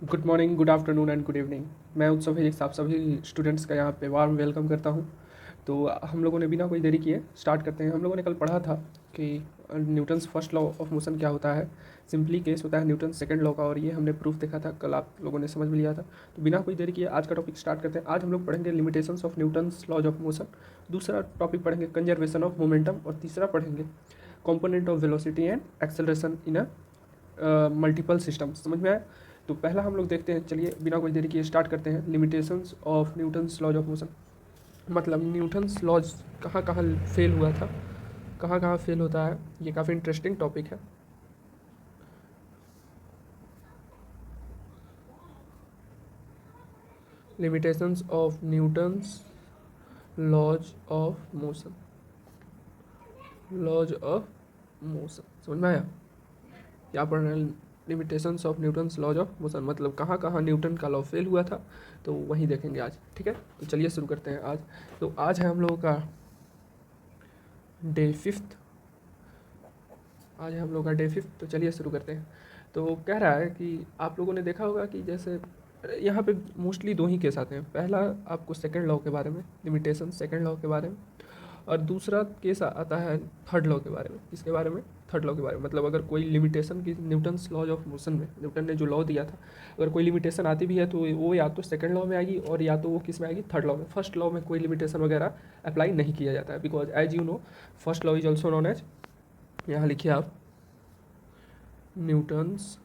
Good morning, good afternoon and good evening. मैं उत्सव physics आप सभी स्टूडेंट्स का यहाँ पे वार्म वेलकम करता हूँ। तो हम लोगों ने बिना कोई देरी किए स्टार्ट करते हैं। हम लोगों ने कल पढ़ा था कि Newton's first law of motion क्या होता है। सिंपली केस होता है न्यूटन सेकंड लॉ का, और ये हमने प्रूफ देखा था कल, आप लोगों ने समझ भी लिया था। तो बिना कोई देरी किए आज का टॉपिक स्टार्ट करते हैं। आज हम लोग पढ़ेंगे limitations of Newton's laws of motion, दूसरा टॉपिक पढ़ेंगे कंजर्वेशन ऑफ मोमेंटम, और तीसरा पढ़ेंगे component of velocity and acceleration in multiple system. समझ में आया? तो पहला हम लोग देखते हैं, चलिए बिना कोई देरी किए स्टार्ट करते हैं। Limitations of Newton's laws of motion, मतलब न्यूटन्स लॉज कहाँ कहाँ फेल हुआ था, कहाँ कहाँ फेल होता है। ये काफ़ी इंटरेस्टिंग टॉपिक है। Limitations of Newton's laws of motion, laws of motion समझ में आया? क्या पढ़ रहे हैं? Limitations of Newton's laws of motion, मतलब कहाँ कहाँ न्यूटन का लॉ फेल हुआ था, तो वहीं देखेंगे आज। ठीक है, तो चलिए शुरू करते हैं आज। तो आज है हम लोगों का डे फिफ्थ, आज है हम लोग का डे फिफ्थ। तो चलिए शुरू करते हैं। तो कह रहा है कि आप लोगों ने देखा होगा कि जैसे यहाँ पे मोस्टली दो ही केस आते हैं। पहला आपको सेकंड लॉ के बारे में, लिमिटेशन सेकंड लॉ के बारे में, और दूसरा केस आता है थर्ड लॉ के बारे में। किसके बारे में? थर्ड लॉ के बारे में। मतलब अगर कोई लिमिटेशन की न्यूटन्स लॉज ऑफ मोशन में न्यूटन ने जो लॉ दिया था, अगर कोई लिमिटेशन आती भी है तो वो या तो सेकंड लॉ में आएगी, और या तो वो किस में आएगी? थर्ड लॉ में। फर्स्ट लॉ में कोई लिमिटेशन वगैरह अप्लाई नहीं किया जाता है, because as you know first law is also known as, यहाँ लिखिए आप, Newton's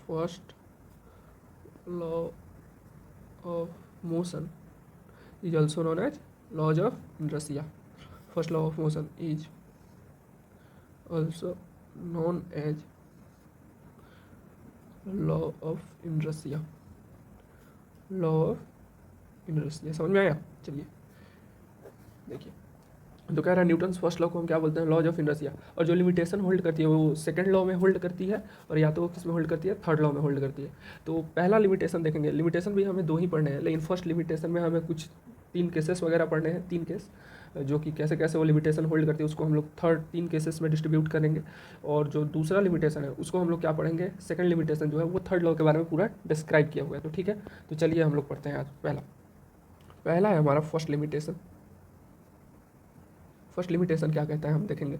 first law of motion is also known as laws of inertia. First law of motion is also known as law of inertia. law of inertia समझ में आया? चलिए देखिए, तो कह रहा है न्यूटन्स फर्स्ट लॉ को हम क्या बोलते हैं? Laws of inertia. और जो लिमिटेशन होल्ड करती है वो सेकंड लॉ में होल्ड करती है, और या तो वो किस में होल्ड करती है? थर्ड लॉ में होल्ड करती है। तो पहला लिमिटेशन देखेंगे। लिमिटेशन भी हमें दो ही पढ़ने हैं, लेकिन फर्स्ट लिमिटेशन में हमें कुछ तीन केसेस वगैरह पढ़ने हैं, तीन केस, जो कि कैसे कैसे वो लिमिटेशन होल्ड करती है उसको हम लोग थर्ड तीन केसेस में डिस्ट्रीब्यूट करेंगे। और जो दूसरा लिमिटेशन है उसको हम लोग क्या पढ़ेंगे? सेकंड लिमिटेशन जो है वो थर्ड लॉ के बारे में पूरा डिस्क्राइब किया हुआ है। तो ठीक है, तो चलिए हम लोग पढ़ते हैं आज। पहला पहला है हमारा फर्स्ट लिमिटेशन। फर्स्ट लिमिटेशन क्या कहता है हम देखेंगे।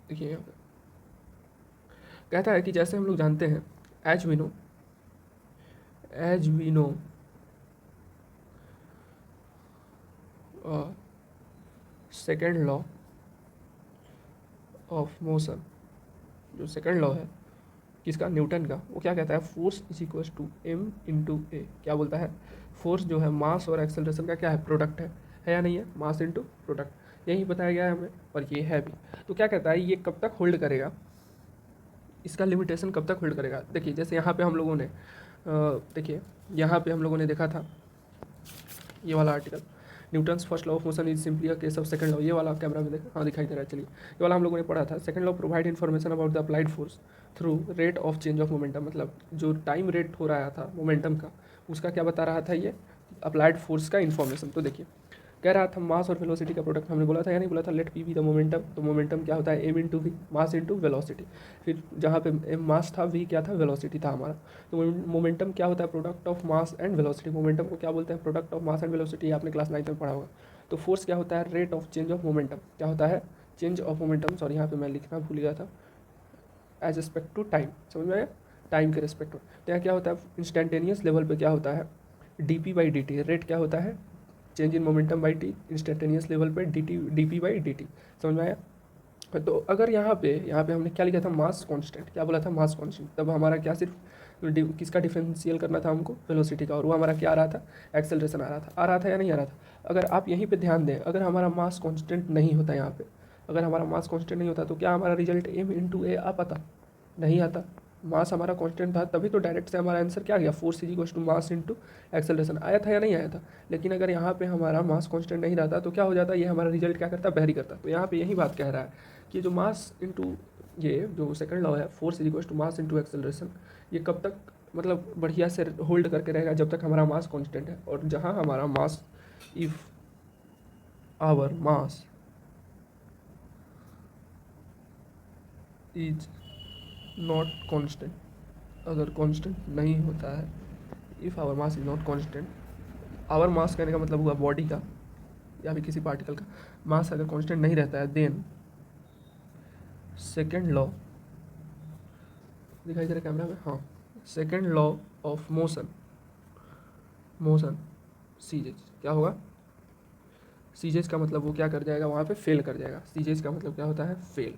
देखिए यहाँ पे कहता है कि जैसे हम लोग जानते हैं, as we know, as we know second law of motion, जो सेकेंड लॉ है किसका? न्यूटन का। वो क्या कहता है? Force is equal to M into A. क्या बोलता है? फोर्स जो है मास और एक्सेलरेशन का क्या है? प्रोडक्ट है या नहीं है? मास इंटू प्रोडक्ट, यही बताया गया है हमें, और ये है भी। तो क्या कहता है, ये कब तक होल्ड करेगा? इसका लिमिटेशन कब तक होल्ड करेगा? देखिए जैसे यहाँ पे हम लोगों ने देखिए यहाँ पे हम लोगों ने देखा था ये वाला article, Newton's first law of motion is simply a case of second law. ये वाला कैमरा में देखा, हाँ दिखाई दे रहा है। चलिए ये वाला हम लोगों ने पढ़ा था। Second law provide information about the applied force through rate of change of momentum, मतलब जो टाइम रेट हो रहा था मोमेंटम का, उसका क्या बता रहा था? ये अप्लाइड फोर्स का इन्फॉर्मेशन। तो देखिए कह रहा था मास और वेलोसिटी का प्रोडक्ट, हमने बोला था या नहीं बोला था? Let p be the momentum. तो मोमेंटम क्या होता है? M into V, mass into velocity. फिर जहाँ पे एम मास था, वी क्या था? वेलोसिटी था हमारा। तो मोमेंटम क्या होता है? Product of mass and velocity. Momentum को क्या बोलते हैं? Product of mass and velocity. आपने क्लास 9 में पढ़ा होगा। तो फोर्स क्या होता है? Rate of change of momentum. क्या होता है? चेंज ऑफ मोमेंटम, सॉरी यहाँ पे मैं लिखना भूल गया था, एज रिस्पेक्ट टू टाइम। समझ में आया? टाइम के रिस्पेक्ट में। तो यहाँ क्या होता है? इंस्टेंटेनियस लेवल पे क्या होता है? D P by D T. Rate क्या होता है? Change in momentum by T. Instantaneous level पे D P by D T. समझ में आया? तो अगर यहाँ पे हमने क्या लिखा था? Mass constant. क्या बोला था? Mass constant. तब हमारा क्या सिर्फ किसका डिफरेंशियल करना था हमको? वेलोसिटी का। और वो हमारा क्या आ रहा था? एक्सेलरेशन आ रहा था या नहीं आ रहा था? अगर आप यहीं पे ध्यान दें, अगर हमारा मास कांस्टेंट नहीं होता यहाँ पे, अगर हमारा मास कांस्टेंट नहीं होता तो क्या हमारा रिजल्ट एम इंटू ए आ पाता? नहीं आता। मास हमारा कांस्टेंट था, तभी तो डायरेक्ट से हमारा आंसर क्या आ गया? Force is equal to mass into acceleration. आया था या नहीं आया था? लेकिन अगर यहाँ पे हमारा मास कांस्टेंट नहीं रहता तो क्या हो जाता? ये हमारा रिजल्ट क्या करता? वेरी करता। तो यहाँ पे यही बात कह रहा है कि जो मास इंटू, ये जो सेकंड लॉ है, force is equal to mass into acceleration, ये कब तक मतलब बढ़िया से होल्ड करके रहेगा? जब तक हमारा मास कांस्टेंट है। और जहाँ हमारा mass, if our mass is not constant, अगर कांस्टेंट नहीं होता है, if our mass is not constant, our mass कहने का मतलब हुआ बॉडी का या फिर किसी पार्टिकल का मास अगर कांस्टेंट नहीं रहता है, देन सेकेंड लॉ, दिखाई दे रहा कैमरा में, हाँ, second law of motion, motion सीजेज क्या होगा, सीजेज का मतलब वो क्या कर जाएगा, वहाँ पे फेल कर जाएगा। सीजेज का मतलब क्या होता है, फेल,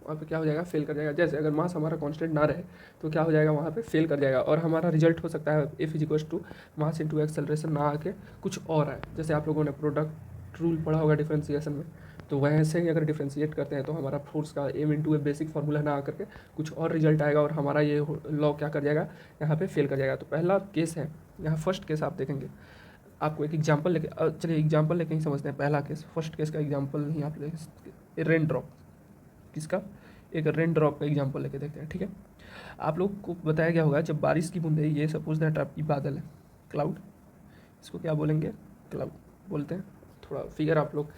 वहाँ पे क्या हो जाएगा, फेल कर जाएगा। जैसे अगर मास हमारा कांस्टेंट ना रहे तो क्या हो जाएगा, वहाँ पे फेल कर जाएगा और हमारा रिजल्ट हो सकता है F is equal to mass into acceleration ना आके कुछ और आए। जैसे आप लोगों ने प्रोडक्ट रूल पढ़ा होगा डिफ्रेंसिएशन में, तो वैसे ही अगर डिफ्रेंशिएट करते हैं तो हमारा फोर्स का एम इंटू ए बेसिक फार्मूला ना आकर के कुछ और रिजल्ट आएगा और हमारा ये लॉ क्या कर जाएगा, यहाँ पे फेल कर जाएगा। तो पहला केस है यहाँ, फर्स्ट केस आप देखेंगे, आपको एक एग्जांपल लेके, चलिए एग्जांपल लेके ही समझते हैं। पहला केस, फर्स्ट केस का एग्जांपल नहीं आप ले, रेन ड्रॉप, किसका, एक रेन ड्रॉप का एग्जांपल लेके देखते हैं, ठीक है। आप लोग को बताया गया होगा जब बारिश की बूंदें, ये सपोज दैट आपकी बादल है, क्लाउड, इसको क्या बोलेंगे, क्लाउड बोलते हैं। थोड़ा फिगर आप लोग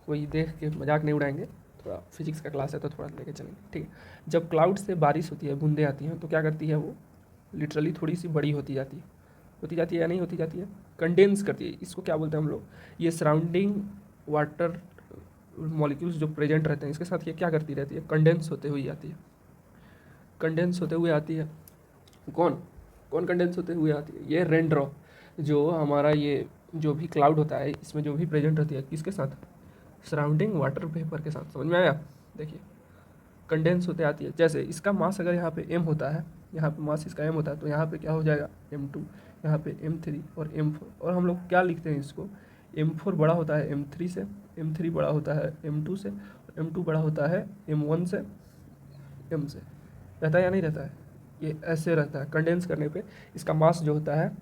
कोई देख के मजाक नहीं उड़ाएंगे, थोड़ा फिजिक्स का क्लास है तो थोड़ा लेके चलेंगे, ठीक है। जब क्लाउड से बारिश होती है, बूंदें आती हैं, तो क्या करती है वो, लिटरली थोड़ी सी बड़ी होती जाती है, होती जाती है या नहीं होती जाती है, कंडेंस करती है। इसको क्या बोलते हैं हम लोग, ये सराउंडिंग वाटर मॉलिक्यूल्स जो प्रेजेंट रहते हैं इसके साथ ये क्या करती रहती है, कंडेंस होते हुए आती है, कंडेंस होते हुए आती है। कौन कौन कंडेंस होते हुए आती है, ये रेन ड्रॉप, जो हमारा ये जो भी क्लाउड होता है इसमें जो भी प्रेजेंट रहती है, किसके साथ, सराउंडिंग वाटर वेपर के साथ। समझ में आया, देखिए कंडेंस होते आती है। जैसे इसका मास अगर यहाँ पे m होता है, यहाँ पे मास इसका m होता है, तो यहाँ पे क्या हो जाएगा m2, यहाँ पे m3 और m4, और हम लोग क्या लिखते हैं इसको, m4 बड़ा होता है m3 से, m3 बड़ा होता है m2 से, m2 बड़ा होता है m1 से, m से। रहता है या नहीं रहता है, ये ऐसे रहता है। कंडेंस करने पे इसका मास जो होता है,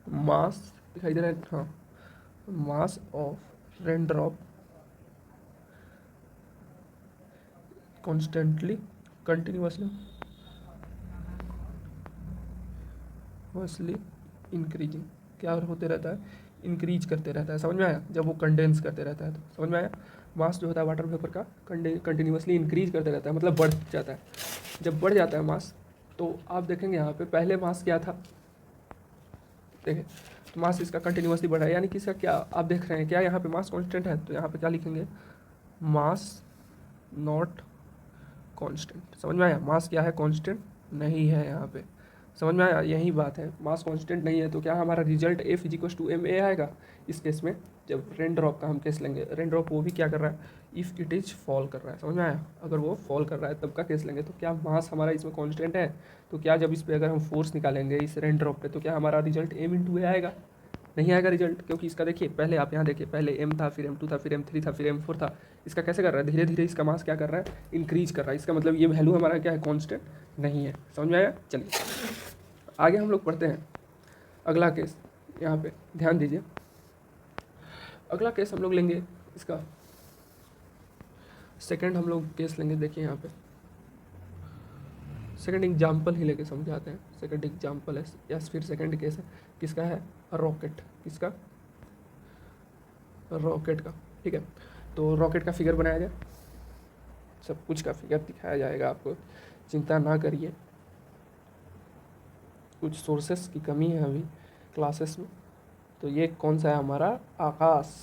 मास दिखाई दे रहा है, हाँ, mass of rain drop constantly continuously increasing, क्या होते रहता है, इंक्रीज करते रहता है। समझ में आया, जब वो कंडेंस करते रहता है तो समझ में आया। मास जो होता है वाटर वेपर का कंटिन्यूसली इंक्रीज करते रहता है, मतलब बढ़ जाता है। जब बढ़ जाता है मास, तो आप देखेंगे यहाँ पे पहले मास क्या था, देखें तो मास इसका कंटिन्यूसली बढ़ा है, यानी कि इसका क्या आप देख रहे हैं, क्या यहाँ पे मास कांस्टेंट है, तो यहाँ पे क्या लिखेंगे, मास नॉट कांस्टेंट। समझ में आया, मास क्या है, कांस्टेंट नहीं है यहाँ पे। समझ में आया, यही बात है, मास कांस्टेंट नहीं है तो क्या हमारा result F is equal to M A आएगा। इस केस में जब रेन ड्रॉप का हम केस लेंगे, रेन ड्रॉप वो भी क्या कर रहा है, इफ़ इट इज़ फॉल कर रहा है। समझ में आया, अगर वो फॉल कर रहा है तब का केस लेंगे, तो क्या मास हमारा इसमें कांस्टेंट है, तो क्या जब इस पर अगर हम फोर्स निकालेंगे इस रेन ड्रॉप पे, तो क्या हमारा रिजल्ट एम इंटू ए आएगा, नहीं आएगा रिजल्ट, क्योंकि इसका देखिए पहले आप यहाँ देखिए, पहले m था, फिर m2 था, फिर m3 था, फिर m4 था। इसका कैसे कर रहा है, धीरे धीरे इसका मास क्या कर रहा है, इंक्रीज कर रहा है। इसका मतलब ये वैल्यू हमारा क्या है, कांस्टेंट नहीं है। समझ में आया, चलिए आगे हम लोग पढ़ते हैं अगला केस। यहाँ पे ध्यान दीजिए, अगला केस हम लोग लेंगे इसका सेकंड, हम लोग केस लेंगे। देखिए यहाँ पे सेकंड एग्जाम्पल ही लेके समझाते हैं। सेकंड एग्जाम्पल है या फिर सेकंड केस है, किसका है, रॉकेट, किसका, रॉकेट का, ठीक है। तो रॉकेट का फिगर बनाया जाए, सब कुछ का फिगर दिखाया जाएगा आपको, चिंता ना करिए। कुछ सोर्सेस की कमी है अभी क्लासेस में। तो ये कौन सा है हमारा, आकाश।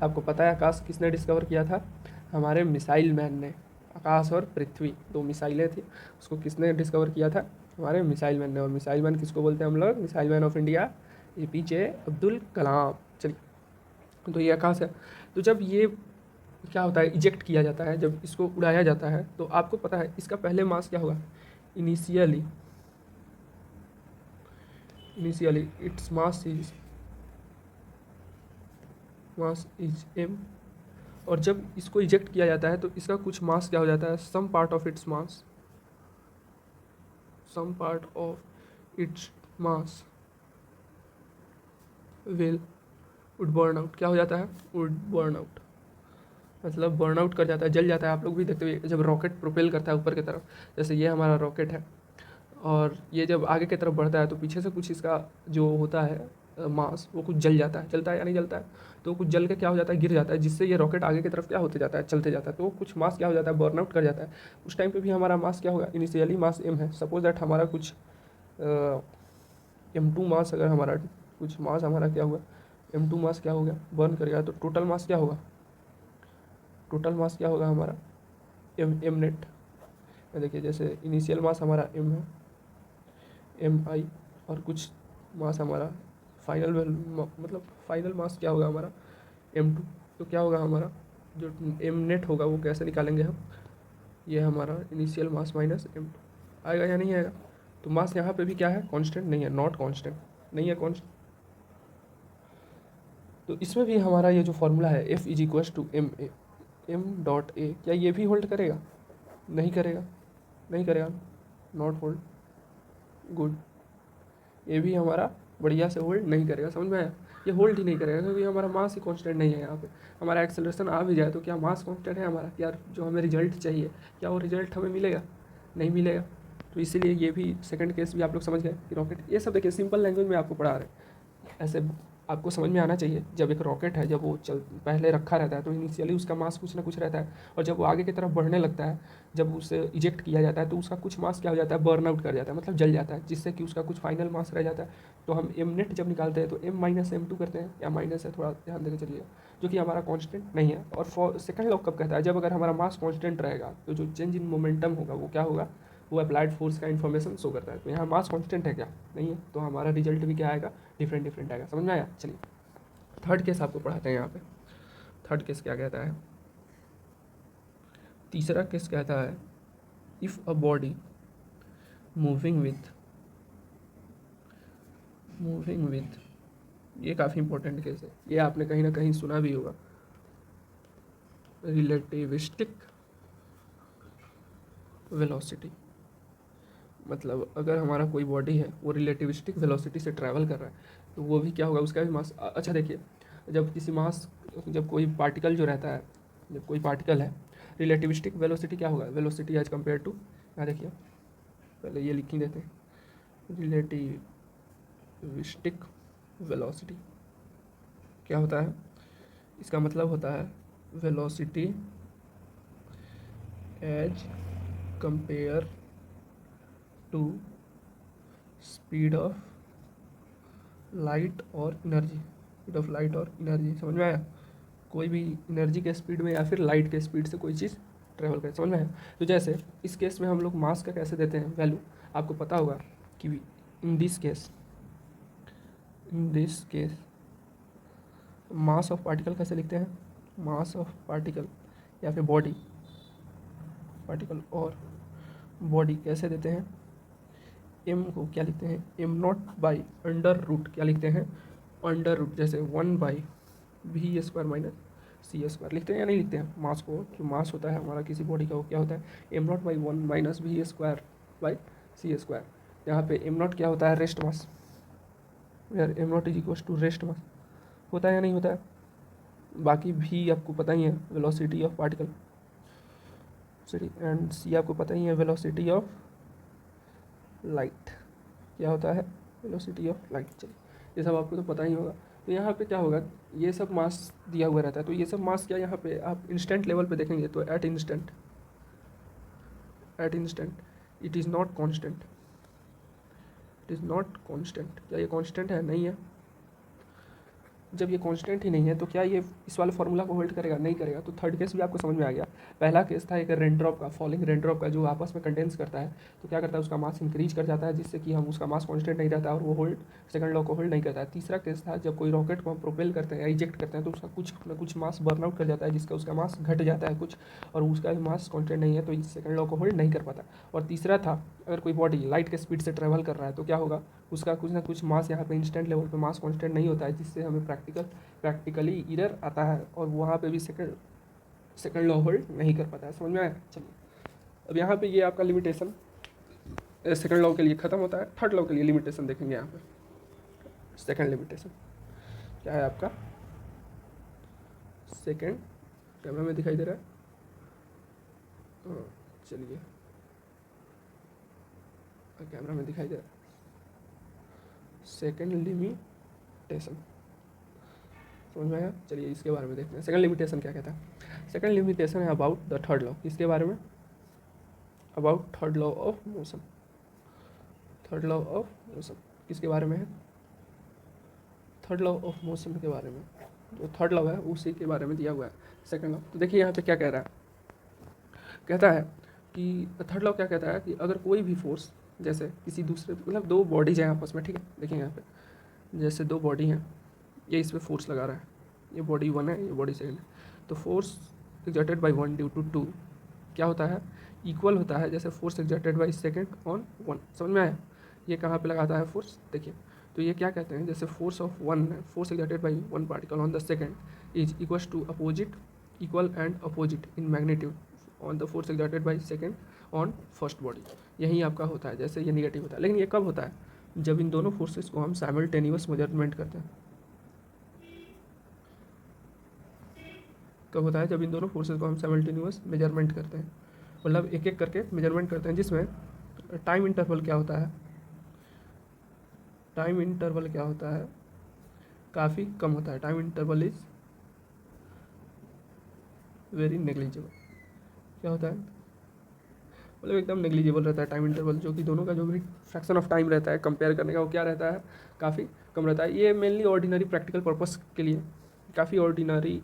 आपको पता है आकाश किसने डिस्कवर किया था, हमारे मिसाइल मैन ने। आकाश और पृथ्वी दो मिसाइलें थी, उसको किसने डिस्कवर किया था, हमारे मिसाइल मैन ने। और मिसाइल मैन किसको बोलते हैं हम लोग, missile man of India, APJ Abdul Kalam. चलिए, तो ये आकाश है। तो जब ये क्या होता है, इजेक्ट किया जाता है, जब इसको उड़ाया जाता है, तो आपको पता है इसका पहले मास क्या होगा, initially its mass is m। और जब इसको इजेक्ट किया जाता है तो इसका कुछ मास क्या हो जाता है, some part of its mass would burn out. क्या हो जाता है, वुड बर्न आउट, मतलब बर्न आउट कर जाता है, जल जाता है। आप लोग भी देखते हुए जब रॉकेट प्रोपेल करता है ऊपर की तरफ, जैसे ये हमारा रॉकेट है, और ये जब आगे की तरफ बढ़ता है तो पीछे से कुछ इसका जो होता है मास वो कुछ जल जाता है, जलता है या नहीं जलता है, तो कुछ जल के क्या हो जाता है, गिर जाता है, जिससे ये रॉकेट आगे की तरफ क्या होते जाता है, चलते जाता है, तो कुछ मास क्या हो जाता है, बर्नआउट कर जाता है। उस टाइम पे भी हमारा मास क्या होगा, इनिशियली मास m है, सपोज दैट हमारा कुछ m2 मास, अगर हमारा कुछ मास हमारा क्या हुआ, m2 मास क्या हो गया, बर्न करेगा, तो टोटल मास क्या होगा, टोटल मास क्या होगा हमारा m नेट। देखिए जैसे इनिशियल मास हमारा m है, mi, और कुछ मास हमारा फाइनल मतलब फाइनल मास क्या होगा हमारा m2। तो क्या होगा हमारा जो m नेट होगा वो कैसे निकालेंगे हम, ये हमारा इनिशियल मास माइनस m2 आएगा या नहीं आएगा। तो मास यहाँ पे भी क्या है, कांस्टेंट नहीं है, नॉट कांस्टेंट, नहीं है कांस्टेंट। तो इसमें भी हमारा ये जो फॉर्मूला है F is equals to m dot a, क्या ये भी होल्ड करेगा, नहीं करेगा, नहीं करेगा, नॉट होल्ड, गुड। ये भी हमारा बढ़िया से होल्ड नहीं करेगा, समझ में आया, ये होल्ड ही नहीं करेगा क्योंकि हमारा मास ही कांस्टेंट नहीं है। यहाँ पे हमारा एक्सेलरेशन आ भी जाए तो क्या मास कांस्टेंट है हमारा, क्या जो हमें रिजल्ट चाहिए क्या वो रिजल्ट हमें मिलेगा, नहीं मिलेगा। तो इसीलिए ये भी सेकंड केस भी आप लोग समझ गए कि रॉकेट, ये सब देखिए सिंपल लैंग्वेज में आपको पढ़ा रहे हैं, ऐसे आपको समझ में आना चाहिए। जब एक रॉकेट है, जब वो चल पहले रखा रहता है तो इनिशियली उसका मास कुछ ना कुछ रहता है, और जब वो आगे की तरफ बढ़ने लगता है, जब उसे इजेक्ट किया जाता है तो उसका कुछ मास क्या हो जाता है, बर्न आउट कर जाता है, मतलब जल जाता है, जिससे कि उसका कुछ फाइनल मास रह जाता है। तो हम m नेट जब निकालते हैं तो m माइनस m2 करते हैं, या माइनस है, थोड़ा ध्यान देकर चलिए, जो कि हमारा कांस्टेंट नहीं है। और फॉर सेकंड लॉ कब कहता है, जब अगर हमारा मास कांस्टेंट रहेगा तो जो चेंज इन मोमेंटम होगा वो क्या होगा, वो अप्लाइड फोर्स का इन्फॉर्मेशन शो करता है। तो यहाँ मास कांस्टेंट है क्या, नहीं है, तो हमारा रिजल्ट भी क्या आएगा, डिफरेंट डिफरेंट आएगा। समझ में आया। चलिए थर्ड केस आपको पढ़ाते हैं। यहाँ पे थर्ड केस क्या कहता है, तीसरा केस कहता है if a body moving with, ये काफ़ी इंपॉर्टेंट केस है, ये आपने कहीं ना कहीं सुना भी होगा, रिलेटिविस्टिक वेलोसिटी। मतलब अगर हमारा कोई बॉडी है वो रिलेटिविस्टिक वेलोसिटी से ट्रैवल कर रहा है तो वो भी क्या होगा, उसका भी मास। अच्छा देखिए, जब किसी मास, जब कोई पार्टिकल जो रहता है, जब कोई पार्टिकल है, रिलेटिविस्टिक वेलोसिटी क्या होगा, वेलोसिटी एज कम्पेयर टू, यहाँ देखिए पहले ये लिख ही देते हैं, रिलेटिविस्टिक वेलोसिटी क्या होता है, इसका मतलब होता है velocity as compare to speed of light और एनर्जी, स्पीड ऑफ लाइट और एनर्जी। समझ में आया, कोई भी एनर्जी के स्पीड में या फिर लाइट के स्पीड से कोई चीज़ ट्रेवल करे, समझ में आया। तो जैसे इस केस में हम लोग मास का कैसे देते हैं वैल्यू, आपको पता होगा कि in this case mass of particle कैसे लिखते हैं, मास ऑफ पार्टिकल या फिर बॉडी, पार्टिकल और बॉडी कैसे देते हैं, एम को क्या लिखते हैं, M not by under root, क्या लिखते हैं, अंडर रूट, जैसे 1/v² माइनस c² लिखते हैं या नहीं लिखते हैं। मास को, जो मास होता है हमारा किसी बॉडी का, वो क्या होता है, m0/1 माइनस v²/c²। यहाँ पे m0 क्या होता है, रेस्ट मास, यार m0 is equal to rest mass, होता है या नहीं होता है। बाकी v आपको पता ही है, velocity of particle, and c आपको पता ही है, वेलोसिटी ऑफ लाइट, क्या होता है, वेलोसिटी ऑफ लाइट। चलिए ये सब आपको तो पता ही होगा। तो यहाँ पे क्या होगा, ये सब मास दिया हुआ रहता है, तो ये सब मास क्या यहाँ पे आप इंस्टेंट लेवल पे देखेंगे तो at instant it is not constant, क्या ये कांस्टेंट है, नहीं है। जब ये कांस्टेंट ही नहीं है तो क्या ये इस वाले फार्मूला को होल्ड करेगा, नहीं करेगा। तो थर्ड केस भी आपको समझ में आ गया। पहला केस था एक रेनड्रॉप का, फॉलिंग रेनड्रॉप का, जो आपस में कंडेंस करता है तो क्या करता है, उसका मास इंक्रीज कर जाता है, जिससे कि हम उसका मास कांस्टेंट नहीं रहता और वो होल्ड, सेकंड लॉ को होल्ड नहीं करता है। तीसरा केस था जब कोई रॉकेट को हम प्रोपेल करते हैं या इजेक्ट करते हैं तो उसका कुछ ना कुछ मास बर्न आउट कर जाता है, जिसका उसका मास घट जाता है कुछ, और उसका मास कांस्टेंट नहीं है तो इस सेकंड लॉ को होल्ड नहीं कर पाता। और तीसरा था अगर कोई बॉडी लाइट के स्पीड से ट्रैवल कर रहा है तो क्या होगा, उसका कुछ ना कुछ मास यहाँ पे इंस्टेंट लेवल पे मास कांस्टेंट नहीं होता है, जिससे हमें प्रैक्टिकली इरर आता है और वहाँ पे भी सेकंड लॉ होल्ड नहीं कर पाता है। समझ में आया। चलिए अब यहाँ पे ये आपका लिमिटेशन सेकंड लॉ के लिए ख़त्म होता है। थर्ड लॉ के लिए लिमिटेशन देखेंगे। यहाँ पे सेकंड लिमिटेशन क्या है आपका, सेकंड, कैमरा में दिखाई दे रहा है, चलिए कैमरा में दिखाई दे रहा है। Second limitation limitation. समझ में आया? चलिए इसके बारे में देखते हैं। सेकंड लिमिटेशन क्या कहता है? सेकंड लिमिटेशन है अबाउट द थर्ड लॉ। किसके बारे में? About third law of motion. Third law of motion किसके बारे में है? थर्ड लॉ ऑफ मोशन के बारे में। जो थर्ड लॉ है उसी के बारे में दिया हुआ है सेकंड लॉ। तो देखिए यहाँ पे क्या कह रहा है, कहता है कि थर्ड लॉ क्या कहता है कि अगर कोई भी फोर्स, जैसे किसी दूसरे, मतलब दो बॉडीज हैं आपस में, ठीक है, देखिए यहाँ पे जैसे दो बॉडी हैं, ये इस पर फोर्स लगा रहा है, ये बॉडी 1 है, ये बॉडी 2 है, तो force exerted by 1 due to 2 क्या होता है? इक्वल होता है जैसे force exerted by second on 1। समझ में आया? ये कहाँ पे लगाता है फोर्स? देखिए, तो ये क्या कहते हैं, जैसे फोर्स ऑफ 1 है, force exerted by 1 particle on the second is equals to opposite, equal and opposite in magnitude on the force exerted by second on first body. यही आपका होता है, जैसे ये निगेटिव होता है। लेकिन ये कब होता है? जब इन दोनों फोर्सेस को हम साइमल्टेनियस मेजरमेंट करते हैं। कब होता है? जब इन दोनों फोर्सेस को हम साइमल्टेनियस मेजरमेंट करते हैं, मतलब एक एक करके मेजरमेंट करते हैं, जिसमें टाइम इंटरवल क्या होता है? टाइम इंटरवल क्या होता है? काफ़ी कम होता है। Time interval is very negligible. क्या होता है? मतलब एकदम नेग्लिजिबल रहता है टाइम इंटरवल, जो कि दोनों का जो भी फ्रैक्शन ऑफ टाइम रहता है कंपेयर करने का, वो क्या रहता है? काफ़ी कम रहता है। ये मेनली ऑर्डिनरी प्रैक्टिकल पर्पस के लिए, काफ़ी ऑर्डिनरी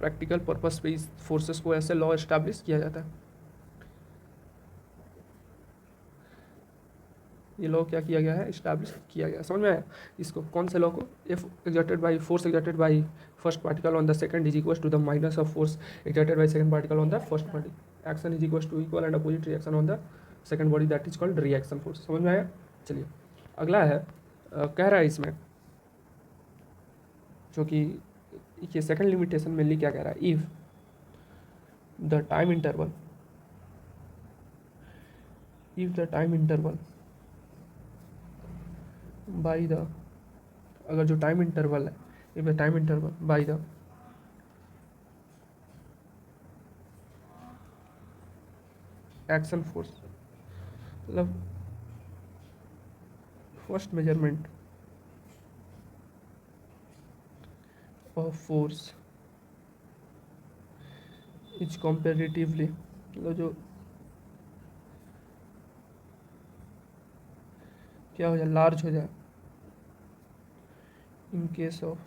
प्रैक्टिकल पर्पस पे इस फोर्सेस को ऐसे लॉ एस्टैब्लिश किया जाता है। ये लॉ क्या किया गया है? इस्टेब्लिश किया गया। समझ में आया? इसको कौन से लॉ को? F exerted by force exerted by first particle on the second is equal to the minus of force exerted by second particle on the first body. Action is equal to equal and opposite reaction on the second body, that is called reaction force. समझ में आया? चलिए अगला है, कह रहा है इसमें, जो कि ये सेकंड लिमिटेशन मेनली क्या कह रहा है? If the time interval, if the time interval by the, अगर जो टाइम इंटरवल है, if the time interval by the action force, मतलब first measurement of force is comparatively, मतलब जो क्या हो जाए? लार्ज हो जाए in case of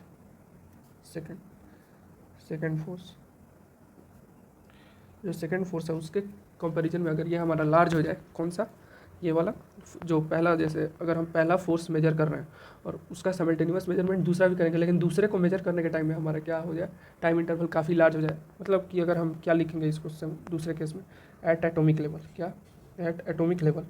second force. जो सेकंड फोर्स है उसके कंपैरिजन में अगर ये हमारा लार्ज हो जाए, कौन सा? ये वाला जो पहला, जैसे अगर हम पहला फोर्स मेजर कर रहे हैं और उसका साइमल्टेनियस मेजरमेंट दूसरा भी करेंगे, लेकिन दूसरे को मेजर करने के टाइम में हमारा क्या हो जाए? टाइम इंटरवल काफ़ी लार्ज हो जाए। मतलब कि अगर हम क्या लिखेंगे इसको दूसरे केस में? At atomic level. क्या? At atomic level.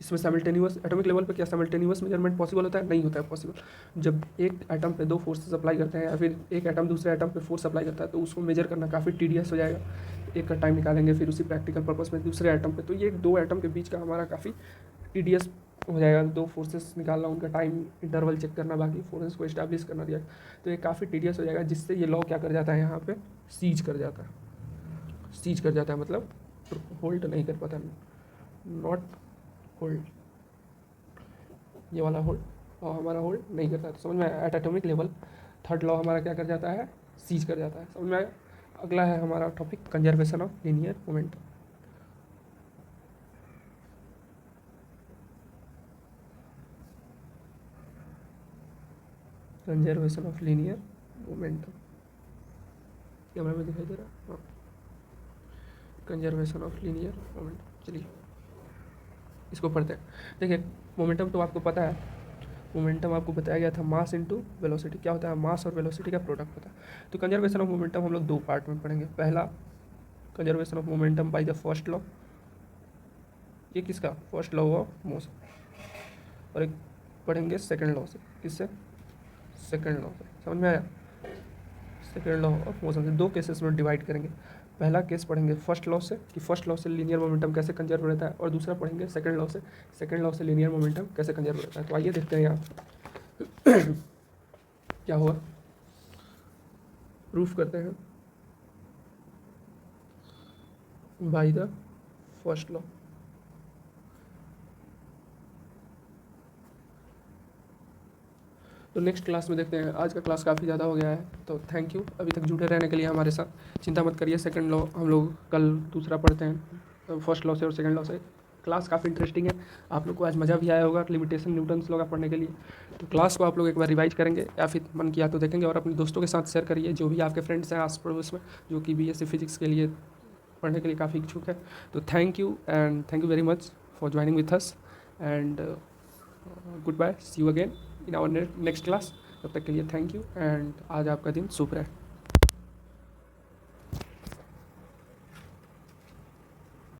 इसमें साइमल्टेनियस एटॉमिक लेवल पे क्या साइमल्टेनियस मेजरमेंट पॉसिबल होता है? नहीं होता है पॉसिबल। जब एक एटम पे दो फोर्सेस अप्लाई करते हैं या फिर एक एटम दूसरे एटम पे फोर्स अप्लाई करता है, तो उसको मेजर करना काफ़ी टीडियस हो जाएगा। एक का टाइम निकालेंगे फिर उसी प्रैक्टिकल पर्पस में दूसरे एटम पे, तो ये दो एटम के बीच का हमारा काफ़ी टीडियस हो जाएगा। दो फोर्सेस निकालना, उनका टाइम इंटरवल चेक करना, बाकी फोर्सेस को इस्टेब्लिश करना दिया, तो ये काफ़ी टीडियस हो जाएगा, जिससे ये लॉ क्या कर जाता है? यहाँ पे सीज कर जाता है। सीज कर जाता है मतलब होल्ड नहीं कर पाता, नॉट होल्ड, ये वाला होल्ड लॉ हमारा होल्ड नहीं करता है। तो समझ में आया? At atomic level third law हमारा क्या कर जाता है? सीज कर जाता है। समझ में आया? अगला है हमारा topic conservation of linear momentum. Conservation of linear momentum camera में दिखाई दे रहा है? हाँ, कंजर्वेशन ऑफ लीनियर मोमेंटम। चलिए इसको पढ़ते हैं। देखिए मोमेंटम तो आपको पता है, मोमेंटम आपको बताया गया था मास इनटू वेलोसिटी। क्या होता है? मास और वेलोसिटी का प्रोडक्ट होता है। तो कंजर्वेशन ऑफ मोमेंटम हम लोग दो पार्ट में पढ़ेंगे। पहला conservation of momentum by the first law, ये किसका? First law of motion. और एक पढ़ेंगे सेकंड लॉ से। किससे? सेकंड लॉ से। समझ में आया? सेकंड लॉ ऑफ मोशन से दो केसेस में डिवाइड करेंगे। पहला केस पढ़ेंगे फर्स्ट लॉ से कि फर्स्ट लॉ से लीनियर मोमेंटम कैसे कंजर्व रहता है, और दूसरा पढ़ेंगे सेकंड लॉ से, सेकंड लॉ से लीनियर मोमेंटम कैसे कंजर्व रहता है। तो आइए देखते हैं यहाँ क्या हुआ, प्रूफ करते हैं बाय द फर्स्ट लॉ। तो नेक्स्ट क्लास में देखते हैं। आज का क्लास काफ़ी ज़्यादा हो गया है, तो थैंक यू अभी तक जुड़े रहने के लिए हमारे साथ। चिंता मत करिए, सेकंड लॉ हम लोग कल दूसरा पढ़ते हैं, फर्स्ट लॉ से और सेकंड लॉ से। क्लास काफ़ी इंटरेस्टिंग है, आप लोग को आज मज़ा भी आया होगा लिमिटेशन न्यूटन्स लॉ का पढ़ने के लिए। तो क्लास को आप लोग एक बार रिवाइज करेंगे या फिर मन किया तो देखेंगे, और अपने दोस्तों के साथ शेयर करिए, जो भी आपके फ्रेंड्स हैं आस पड़ोस में जो कि बीएससी फिजिक्स के लिए पढ़ने के लिए काफ़ी इच्छुक है। तो thank you and thank you very much for joining with us and good bye, see you again in our next class. तब तक के लिए थैंक यू एंड आज आपका दिन शुभ रहे।